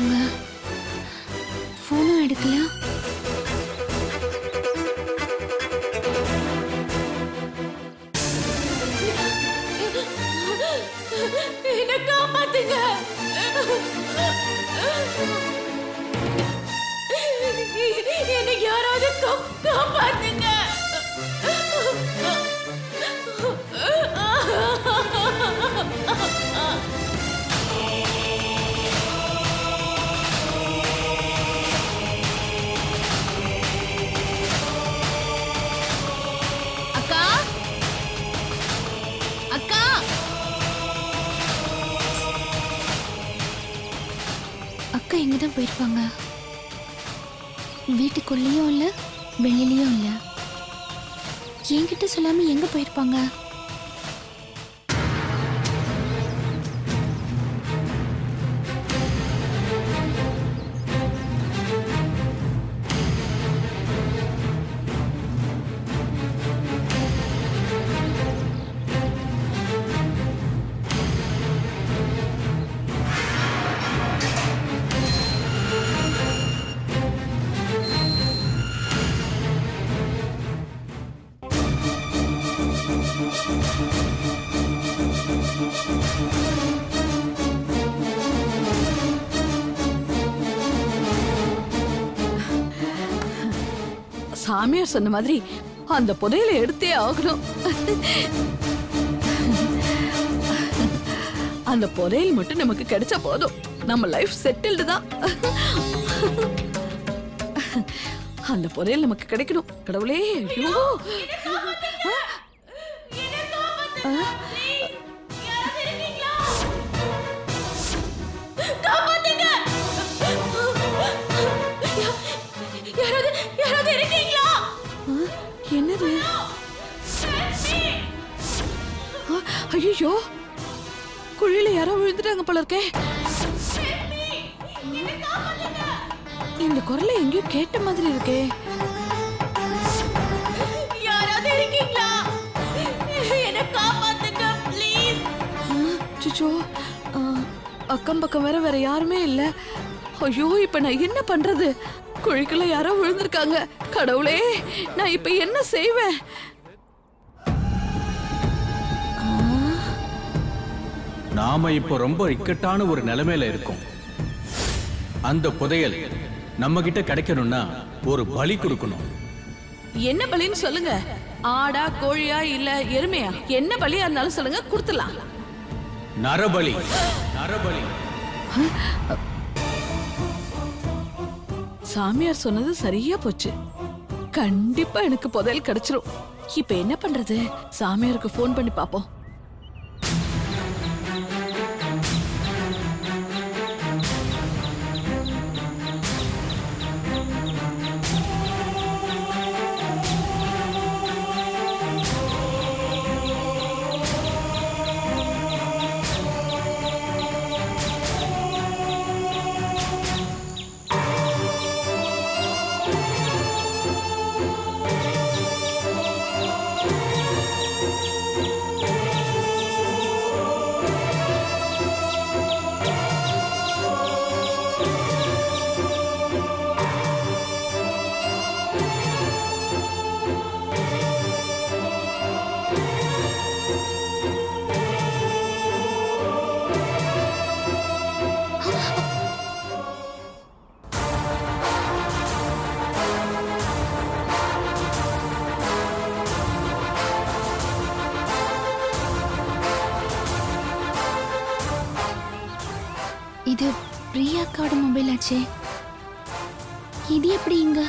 போயிருப்பாங்க? போனும் எடுக்கல. என்ன காப்பாத்துங்க. என்ன யாராவது காப்பாத்துங்க. அக்கா, அக்கா, அக்கா எங்கதான் போயிருப்பாங்க? வீட்டுக்குள்ளேயும் இல்ல, வெளியிலயும் இல்ல. என்கிட்ட சொல்லாம எங்க போயிருப்பாங்க? சாமியார் சொன்ன மாதிரி அந்த புதையலை எடுத்தே ஆகணும். அந்த புதையல் மட்டும் நமக்கு கிடைச்சா போதும், நம்ம லைஃப் செட்டில்டு தான். அந்த புதையல் நமக்கு கிடைக்கணும். கடவுளே, ஐயோ! என்னது? ஐயோ, குழியில யாரோ விழுந்துட்டாங்க போல இருக்கே. இந்த குரலை எங்கேயோ கேட்ட மாதிரி இருக்கே. யாராவது இருக்கீங்களா? என்ன காப்பாத்துங்க ப்ளீஸ். சுச்சோ, அக்கம் பக்கம் வேற யாருமே இல்ல. ஐயோ, இப்ப நான் என்ன பண்றது? குழிக்குள்ள யாரோ விழுந்திருக்காங்க. கடவுளே, நான் இப்ப என்ன செய்வேன்? நாம இப்போ ரொம்ப இக்கட்டான ஒரு நிலைமையில இருக்கோம். அந்த புதையல் நம்ம கிட்ட கிடைக்கணும்னா ஒரு பலி கொடுக்கணும். என்ன பலின்னு சொல்லுங்க. ஆடா, கோழியா, இல்ல எருமையா? என்ன பலியா இருந்தாலும் சொல்லுங்க, கொடுத்துலாம். நரபலி. நரபலி. சாமியார் சொன்னது சரியா போச்சு. கண்டிப்பா எனக்கு புதையல் கிடைச்சிரும். இப்ப என்ன பண்றது? சாமியாருக்கு போன் பண்ணி பாப்போம். இது பிரியாக்காவோட மொபைல் ஆச்சே. இது எப்படி இங்க?